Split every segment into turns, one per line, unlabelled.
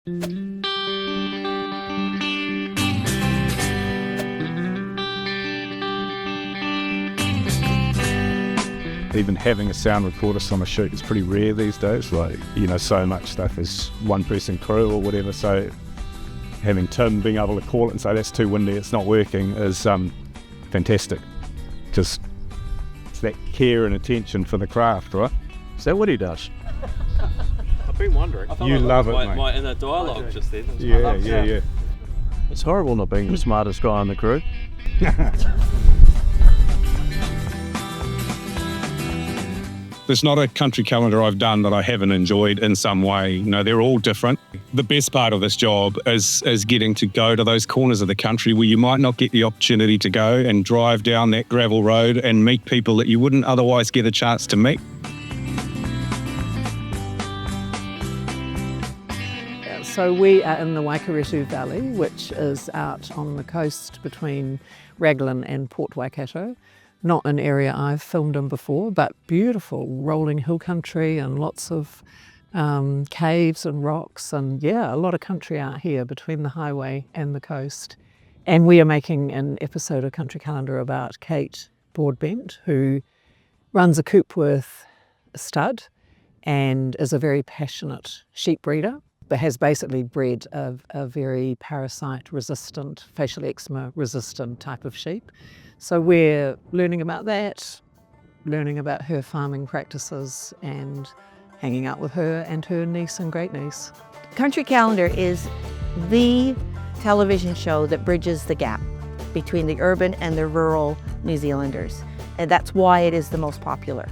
Even having a sound recordist on a shoot is pretty rare these days. Like, so much stuff is one-person crew or whatever. So having Tim being able to call it and say, that's too windy, it's not working, is fantastic. Just it's that care and attention for the craft, right? Is that what he does?
I've been wondering.
You love it, mate.
My inner dialogue just then.
Yeah.
It's horrible not being the smartest guy on the crew.
There's not a country calendar I've done that I haven't enjoyed in some way. They're all different. The best part of this job is getting to go to those corners of the country where you might not get the opportunity to go and drive down that gravel road and meet people that you wouldn't otherwise get a chance to meet.
So we are in the Wareetu Valley, which is out on the coast between Raglan and Port Waikato. Not an area I've filmed in before, but beautiful rolling hill country and lots of caves and rocks, and a lot of country out here between the highway and the coast. And we are making an episode of Country Calendar about Kate Broadbent, who runs a coop with a stud and is a very passionate sheep breeder, but has basically bred a very parasite-resistant, facial eczema-resistant type of sheep. So we're learning about that, learning about her farming practices and hanging out with her and her niece and great niece.
Country Calendar is the television show that bridges the gap between the urban and the rural New Zealanders. And that's why it is the most popular.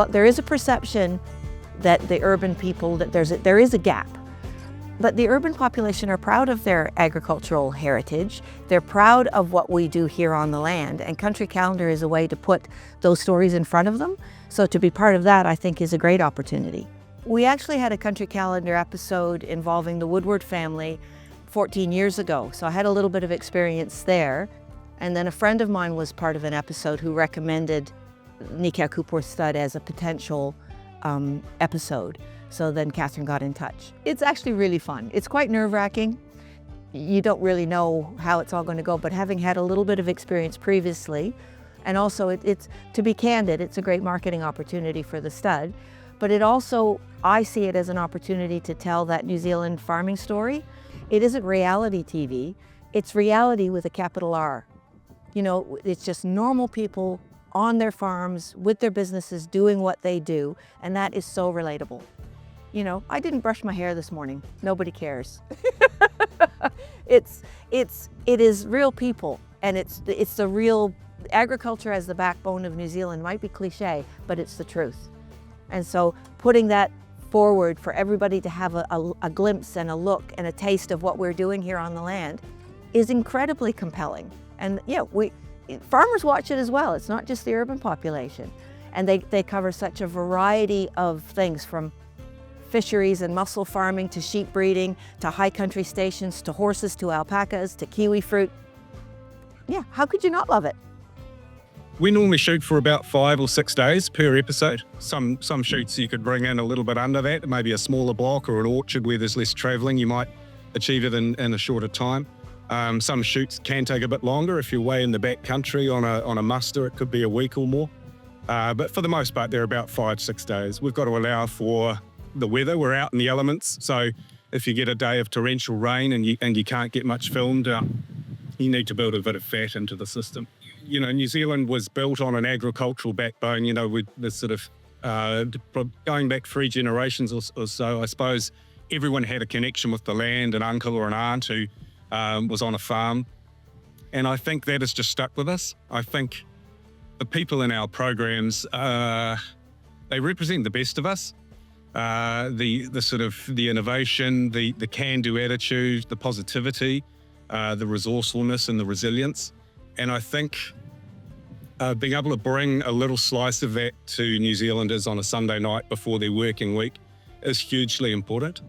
There is a perception that the urban people, that there is a gap. But the urban population are proud of their agricultural heritage. They're proud of what we do here on the land, and Country Calendar is a way to put those stories in front of them. So to be part of that, I think, is a great opportunity. We actually had a Country Calendar episode involving the Woodward family 14 years ago, so I had a little bit of experience there. And then a friend of mine was part of an episode who recommended Nikea Kupor Stud as a potential episode. So then Catherine got in touch. It's actually really fun. It's quite nerve-wracking. You don't really know how it's all going to go, but having had a little bit of experience previously, and also it's to be candid, it's a great marketing opportunity for the stud, but it also, I see it as an opportunity to tell that New Zealand farming story. It isn't reality TV, it's reality with a capital R. It's just normal people on their farms, with their businesses, doing what they do, and that is so relatable. I didn't brush my hair this morning. Nobody cares. It is real people, and it's the real agriculture as the backbone of New Zealand. Might be cliche, but it's the truth. And so putting that forward for everybody to have a glimpse and a look and a taste of what we're doing here on the land is incredibly compelling. And farmers watch it as well. It's not just the urban population. And they cover such a variety of things, from fisheries and mussel farming to sheep breeding to high country stations to horses to alpacas to kiwi fruit. How could you not love it?
We normally shoot for about 5 or 6 days per episode. Some shoots you could bring in a little bit under that, maybe a smaller block or an orchard where there's less travelling. You might achieve it in a shorter time. Some shoots can take a bit longer. If you're way in the back country on a muster, it could be a week or more. But for the most part, they're about 5-6 days. We've got to allow for the weather. We're out in the elements, so if you get a day of torrential rain and you can't get much filmed, you need to build a bit of fat into the system. New Zealand was built on an agricultural backbone. With this sort of going back 3 generations or so, I suppose everyone had a connection with the land, an uncle or an aunt who was on a farm, and I think that has just stuck with us. I think the people in our programs, they represent the best of us. The innovation, the can-do attitude, the positivity, the resourcefulness and the resilience. And I think being able to bring a little slice of that to New Zealanders on a Sunday night before their working week is hugely important.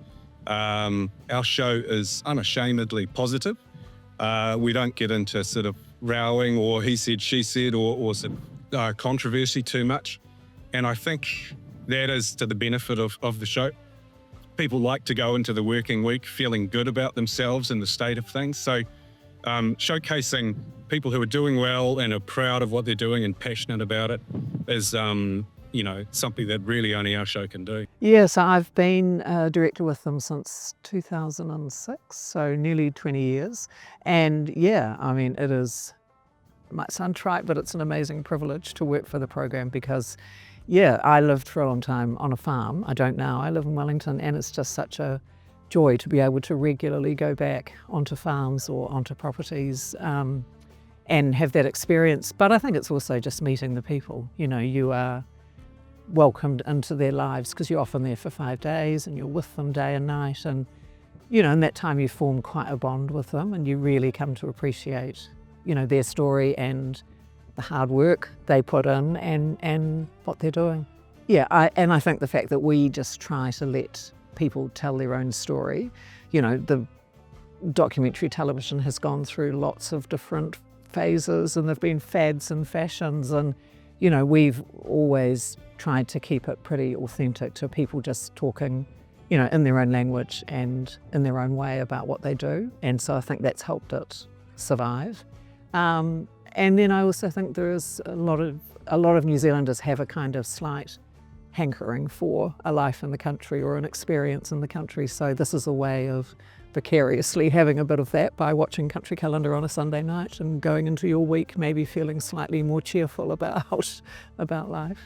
Our show is unashamedly positive. We don't get into sort of rowing or he said, she said, or sort of controversy too much. And I think that is to the benefit of the show. people like to go into the working week feeling good about themselves and the state of things. So showcasing people who are doing well and are proud of what they're doing and passionate about it is, something that really only our show can do.
Yes, I've been a director with them since 2006, so nearly 20 years. And yeah, I mean, it might sound trite, but it's an amazing privilege to work for the program because, yeah, I lived for a long time on a farm. I don't now. I live in Wellington, and it's just such a joy to be able to regularly go back onto farms or onto properties and have that experience. But I think it's also just meeting the people. You know, you are welcomed into their lives because you're often there for 5 days and you're with them day and night, and in that time you form quite a bond with them and you really come to appreciate their story and the hard work they put in and what they're doing. I think the fact that we just try to let people tell their own story. The documentary television has gone through lots of different phases and there've been fads and fashions, and we've always tried to keep it pretty authentic to people just talking, in their own language and in their own way about what they do. And so I think that's helped it survive. And then I also think there is a lot of New Zealanders have a kind of slight hankering for a life in the country or an experience in the country. So this is a way of vicariously having a bit of that by watching Country Calendar on a Sunday night and going into your week maybe feeling slightly more cheerful about life.